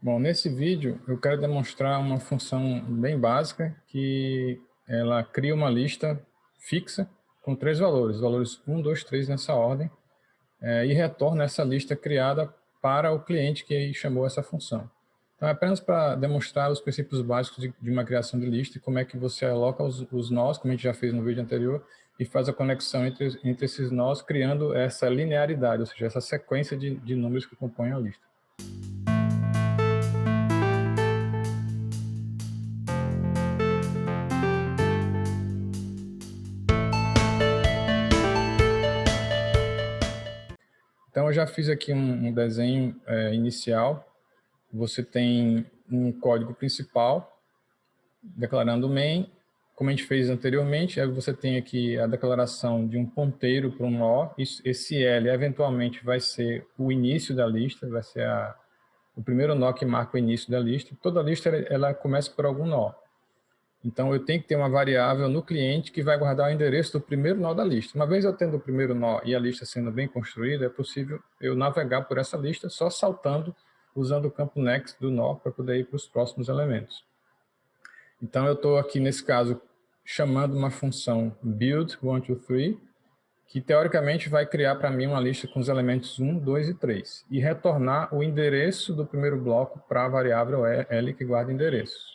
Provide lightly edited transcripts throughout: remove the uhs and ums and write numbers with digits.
Bom, nesse vídeo eu quero demonstrar uma função bem básica que ela cria uma lista fixa com três valores 1, 2, 3 nessa ordem, e retorna essa lista criada para o cliente que chamou essa função. Então é apenas para demonstrar os princípios básicos de uma criação de lista e como é que você aloca os nós, como a gente já fez no vídeo anterior, e faz a conexão entre esses nós, criando essa linearidade, ou seja, essa sequência de números que compõem a lista. Então, eu já fiz aqui um desenho inicial. Você tem um código principal, declarando o main, como a gente fez anteriormente. Aí você tem aqui a declaração de um ponteiro para um nó. Esse L, eventualmente, vai ser o início da lista, vai ser o primeiro nó que marca o início da lista. Toda lista ela começa por algum nó. Então, eu tenho que ter uma variável no cliente que vai guardar o endereço do primeiro nó da lista. Uma vez eu tendo o primeiro nó e a lista sendo bem construída, é possível eu navegar por essa lista só saltando, usando o campo next do nó para poder ir para os próximos elementos. Então, eu estou aqui, nesse caso, chamando uma função build123, que teoricamente vai criar para mim uma lista com os elementos 1, 2 e 3, e retornar o endereço do primeiro bloco para a variável L que guarda endereços.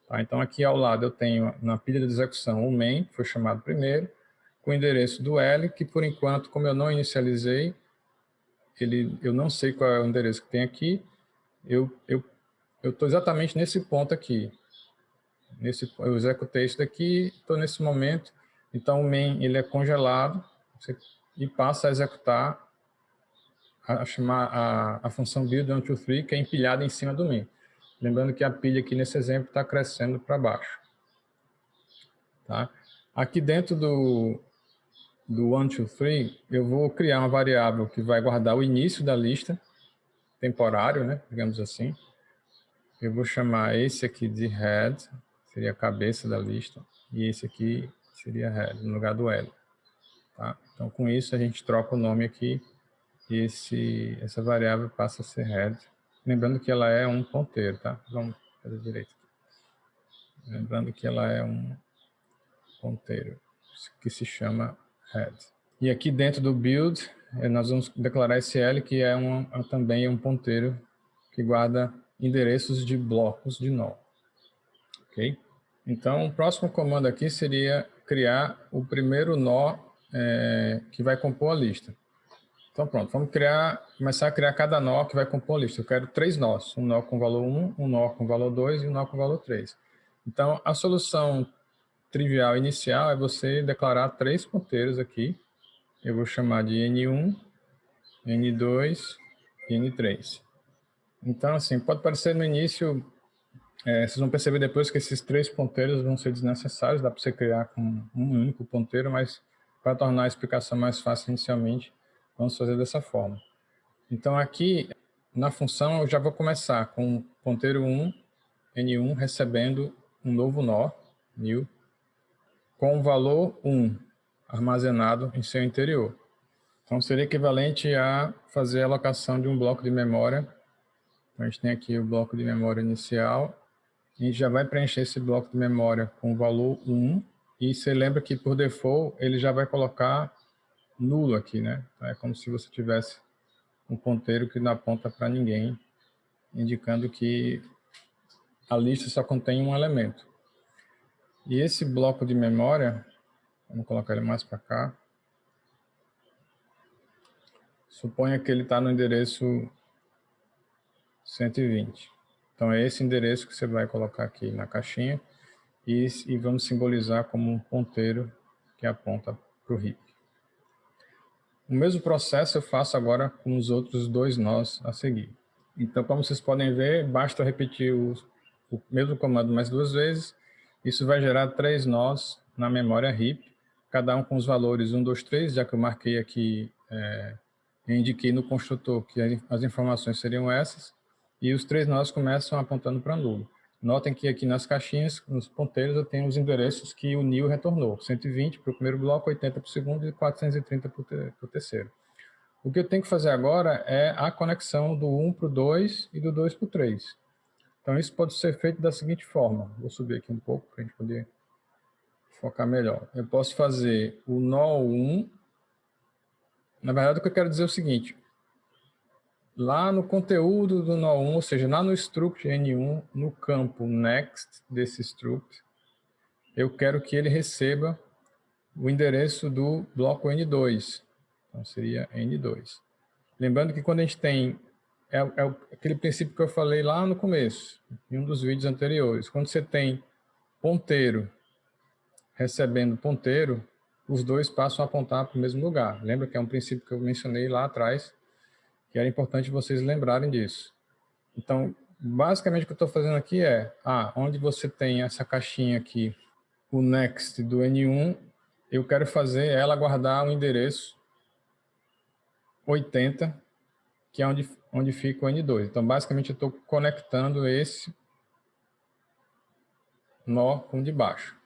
Tá, então, aqui ao lado eu tenho na pilha de execução o main, que foi chamado primeiro, com o endereço do L, que por enquanto, como eu não inicializei, eu não sei qual é o endereço que tem aqui, eu estou exatamente nesse ponto aqui. Eu executei isso daqui, estou nesse momento, então o main ele é congelado e passa a executar, a chamar a função build123, que é empilhada em cima do main. Lembrando que a pilha aqui nesse exemplo está crescendo para baixo. Tá? Aqui dentro do 1, 2, 3, eu vou criar uma variável que vai guardar o início da lista, temporário, né, digamos assim. Eu vou chamar esse aqui de head, seria a cabeça da lista, e esse aqui seria head, no lugar do L. Tá? Então, com isso, a gente troca o nome aqui, e essa variável passa a ser head. Lembrando que ela é um ponteiro, tá? Vamos fazer direito aqui. Lembrando que ela é um ponteiro, que se chama head. E aqui dentro do build, nós vamos declarar esse L, que é também um ponteiro que guarda endereços de blocos de nó. Ok? Então, o próximo comando aqui seria criar o primeiro nó que vai compor a lista. Então, pronto, vamos começar a criar cada nó que vai compor a lista. Eu quero 3 nós, um nó com valor 1, um nó com valor 2 e um nó com valor 3. Então, a solução trivial inicial é você declarar 3 ponteiros aqui. Eu vou chamar de N1, N2 e N3. Então, assim, pode parecer no início, vocês vão perceber depois que esses 3 ponteiros vão ser desnecessários, dá para você criar com um único ponteiro, mas para tornar a explicação mais fácil inicialmente, vamos fazer dessa forma. Então, aqui, na função, eu já vou começar com o ponteiro 1, N1, recebendo um novo nó, new, com o valor 1 armazenado em seu interior. Então, seria equivalente a fazer a alocação de um bloco de memória. Então, a gente tem aqui o bloco de memória inicial. A gente já vai preencher esse bloco de memória com o valor 1. E você lembra que, por default, ele já vai colocar nulo aqui, né? Então, é como se você tivesse um ponteiro que não aponta para ninguém, indicando que a lista só contém um elemento. E esse bloco de memória, vamos colocar ele mais para cá, suponha que ele está no endereço 120. Então, é esse endereço que você vai colocar aqui na caixinha e vamos simbolizar como um ponteiro que aponta para o heap. O mesmo processo eu faço agora com os outros 2 nós a seguir. Então, como vocês podem ver, basta repetir o mesmo comando mais 2 vezes. Isso vai gerar 3 nós na memória heap, cada um com os valores 1, 2, 3, já que eu marquei aqui, eu indiquei no construtor que as informações seriam essas, e os 3 nós começam apontando para nulo. Notem que aqui nas caixinhas, nos ponteiros, eu tenho os endereços que o new retornou. 120 para o primeiro bloco, 80 para o segundo e 430 para o terceiro. O que eu tenho que fazer agora é a conexão do 1 para o 2 e do 2 para o 3. Então, isso pode ser feito da seguinte forma. Vou subir aqui um pouco para a gente poder focar melhor. Eu posso fazer o nó 1. Na verdade, o que eu quero dizer é o seguinte. Lá no conteúdo do nó 1, ou seja, lá no struct N1, no campo next desse struct, eu quero que ele receba o endereço do bloco N2. Então, seria N2. Lembrando que quando a gente tem... É aquele princípio que eu falei lá no começo, em um dos vídeos anteriores. Quando você tem ponteiro recebendo ponteiro, os dois passam a apontar para o mesmo lugar. Lembra que é um princípio que eu mencionei lá atrás, que era importante vocês lembrarem disso. Então, basicamente o que eu estou fazendo aqui é, onde você tem essa caixinha aqui, o next do N1, eu quero fazer ela guardar o endereço 80, que é onde fica o N2. Então, basicamente, eu estou conectando esse nó com o de baixo.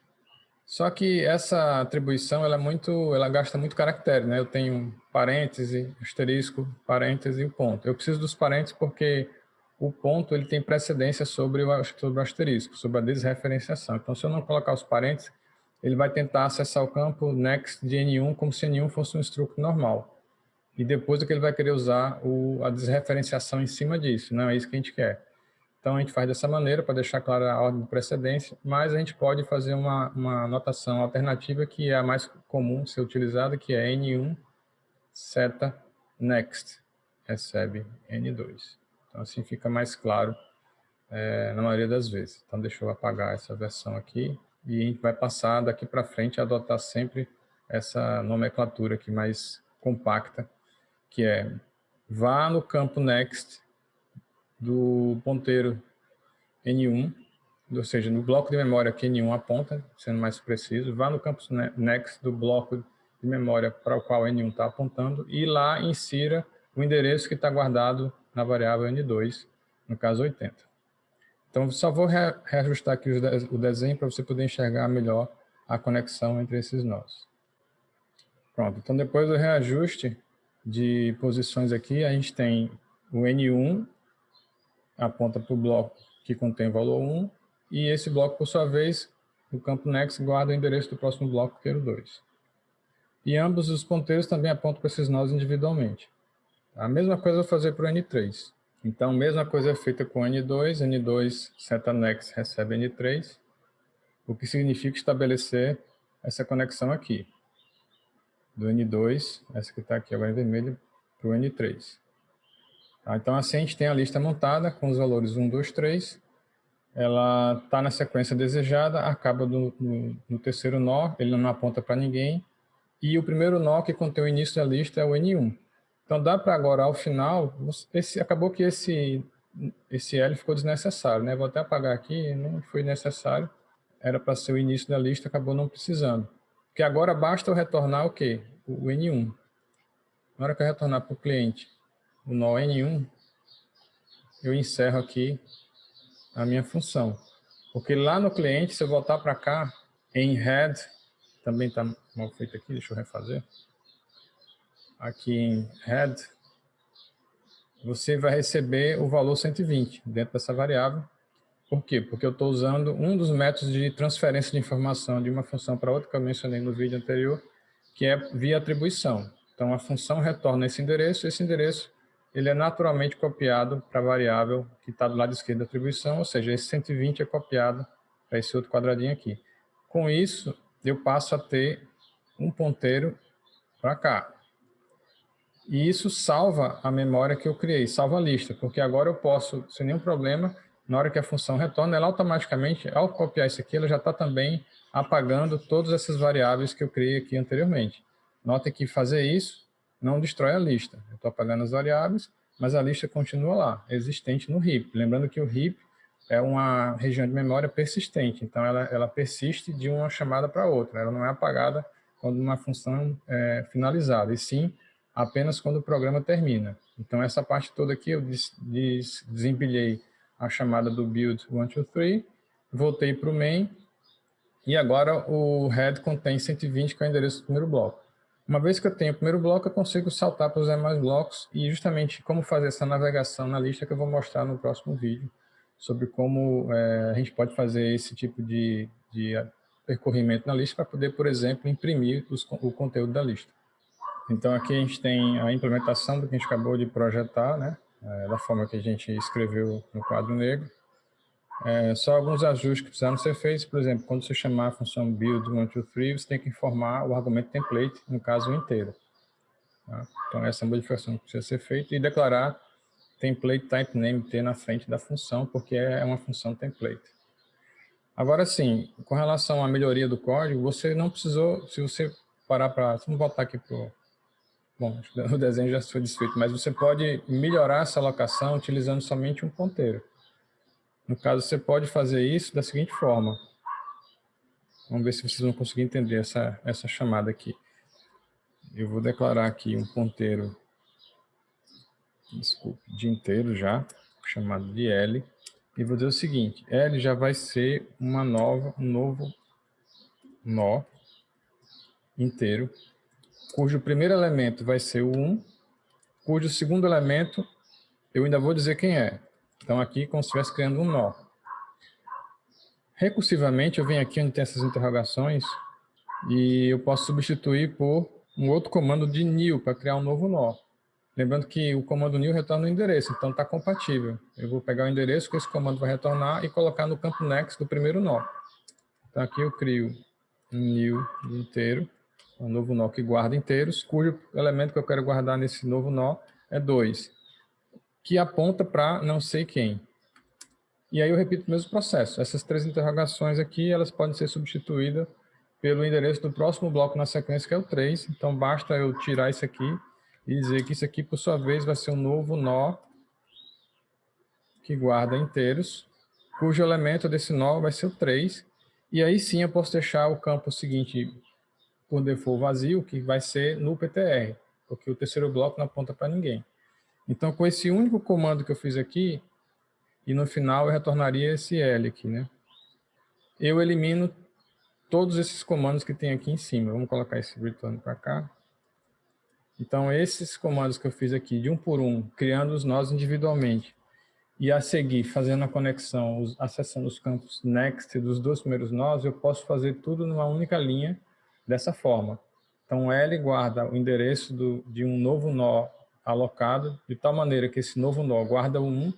Só que essa atribuição, ela gasta muito caractere, né? Eu tenho parêntese, asterisco, parêntese e o ponto. Eu preciso dos parênteses porque o ponto ele tem precedência sobre o asterisco, sobre a desreferenciação. Então, se eu não colocar os parênteses, ele vai tentar acessar o campo next de N1 como se N1 fosse um struct normal. E depois ele vai querer usar a desreferenciação em cima disso. Não é isso que a gente quer. Então, a gente faz dessa maneira para deixar clara a ordem de precedência, mas a gente pode fazer uma notação alternativa que é a mais comum ser utilizada, que é N1 seta next, recebe N2. Então, assim fica mais claro na maioria das vezes. Então, deixa eu apagar essa versão aqui e a gente vai passar daqui para frente a adotar sempre essa nomenclatura aqui mais compacta, que é vá no campo next do ponteiro N1, ou seja, no bloco de memória que N1 aponta, sendo mais preciso, vá no campo next do bloco de memória para o qual N1 está apontando e lá insira o endereço que está guardado na variável N2, no caso 80. Então, só vou reajustar aqui o desenho para você poder enxergar melhor a conexão entre esses nós. Pronto, então depois do reajuste de posições aqui, a gente tem o N1 aponta para o bloco que contém o valor 1, e esse bloco, por sua vez, no campo next, guarda o endereço do próximo bloco, que é o 2. E ambos os ponteiros também apontam para esses nós individualmente. A mesma coisa eu vou fazer para o N3. Então, a mesma coisa é feita com o N2, N2 seta next recebe N3, o que significa estabelecer essa conexão aqui, do N2, essa que está aqui agora em vermelho, para o N3. Então, assim a gente tem a lista montada com os valores 1, 2, 3. Ela está na sequência desejada, acaba no terceiro nó, ele não aponta para ninguém. E o primeiro nó que contém o início da lista é o N1. Então, dá para agora, ao final, acabou que esse L ficou desnecessário, né? Vou até apagar aqui, não foi necessário. Era para ser o início da lista, acabou não precisando. Porque agora basta eu retornar o quê? O N1. Na hora que eu retornar para o cliente o nó N1, eu encerro aqui a minha função. Porque lá no cliente, se eu voltar para cá, em head, também está mal feito aqui, deixa eu refazer. Aqui em head, você vai receber o valor 120 dentro dessa variável. Por quê? Porque eu estou usando um dos métodos de transferência de informação de uma função para outra que eu mencionei no vídeo anterior, que é via atribuição. Então, a função retorna esse endereço ele é naturalmente copiado para a variável que está do lado esquerdo da atribuição, ou seja, esse 120 é copiado para esse outro quadradinho aqui. Com isso, eu passo a ter um ponteiro para cá. E isso salva a memória que eu criei, salva a lista, porque agora eu posso, sem nenhum problema, na hora que a função retorna, ela automaticamente, ao copiar isso aqui, ela já está também apagando todas essas variáveis que eu criei aqui anteriormente. Note que fazer isso não destrói a lista. Eu estou apagando as variáveis, mas a lista continua lá, existente no heap. Lembrando que o heap é uma região de memória persistente, então ela persiste de uma chamada para outra, ela não é apagada quando uma função é finalizada, e sim apenas quando o programa termina. Então, essa parte toda aqui eu desempilhei a chamada do build 1, 2, 3, voltei para o main, e agora o head contém 120, que é o endereço do primeiro bloco. Uma vez que eu tenho o primeiro bloco, eu consigo saltar para os demais blocos e justamente como fazer essa navegação na lista que eu vou mostrar no próximo vídeo, sobre como a gente pode fazer esse tipo de percorrimento na lista para poder, por exemplo, imprimir o conteúdo da lista. Então aqui a gente tem a implementação do que a gente acabou de projetar, né? Da forma que a gente escreveu no quadro negro. Só alguns ajustes que precisaram ser feitos, por exemplo, quando você chamar a função build 123, você tem que informar o argumento template, no caso inteiro. Tá? Então essa modificação precisa ser feita e declarar template type name T na frente da função, porque é uma função template. Agora sim, com relação à melhoria do código, você não precisou, se você parar para, vamos voltar aqui para o... Bom, o desenho já foi desfeito, mas você pode melhorar essa alocação utilizando somente um ponteiro. No caso, você pode fazer isso da seguinte forma. Vamos ver se vocês vão conseguir entender essa chamada aqui. Eu vou declarar aqui um ponteiro, desculpe, de inteiro já, chamado de L. E vou dizer o seguinte, L já vai ser um novo nó inteiro, cujo primeiro elemento vai ser o 1, cujo segundo elemento eu ainda vou dizer quem é. Então aqui como se estivesse criando um nó. Recursivamente eu venho aqui onde tem essas interrogações e eu posso substituir por um outro comando de new para criar um novo nó. Lembrando que o comando new retorna o endereço, então está compatível. Eu vou pegar o endereço que esse comando vai retornar e colocar no campo next do primeiro nó. Então aqui eu crio um new inteiro, um novo nó que guarda inteiros, cujo elemento que eu quero guardar nesse novo nó é 2, que aponta para não sei quem. E aí eu repito o mesmo processo. Essas três interrogações aqui, elas podem ser substituídas pelo endereço do próximo bloco na sequência, que é o 3. Então basta eu tirar isso aqui e dizer que isso aqui, por sua vez, vai ser um novo nó que guarda inteiros, cujo elemento desse nó vai ser o 3. E aí sim eu posso deixar o campo seguinte por default vazio, que vai ser no PTR, porque o terceiro bloco não aponta para ninguém. Então, com esse único comando que eu fiz aqui, e no final eu retornaria esse L aqui, né? Eu elimino todos esses comandos que tem aqui em cima. Vamos colocar esse return para cá. Então, esses comandos que eu fiz aqui, de um por um, criando os nós individualmente, e a seguir, fazendo a conexão, acessando os campos next dos dois primeiros nós, eu posso fazer tudo numa única linha, dessa forma. Então, L guarda o endereço de um novo nó alocado, de tal maneira que esse novo nó guarda o 1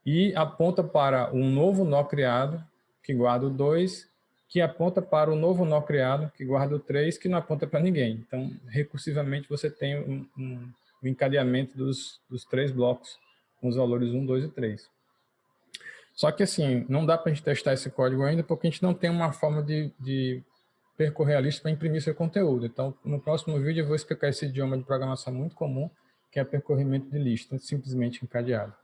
e aponta para um novo nó criado, que guarda o 2, que aponta para o novo nó criado, que guarda o 3, que não aponta para ninguém. Então, recursivamente, você tem um encadeamento dos três blocos, com os valores 1, 2 e 3. Só que assim, não dá para a gente testar esse código ainda, porque a gente não tem uma forma de percorrer a lista para imprimir seu conteúdo. Então, no próximo vídeo eu vou explicar esse idioma de programação muito comum, que é percorrimento de lista, simplesmente encadeado.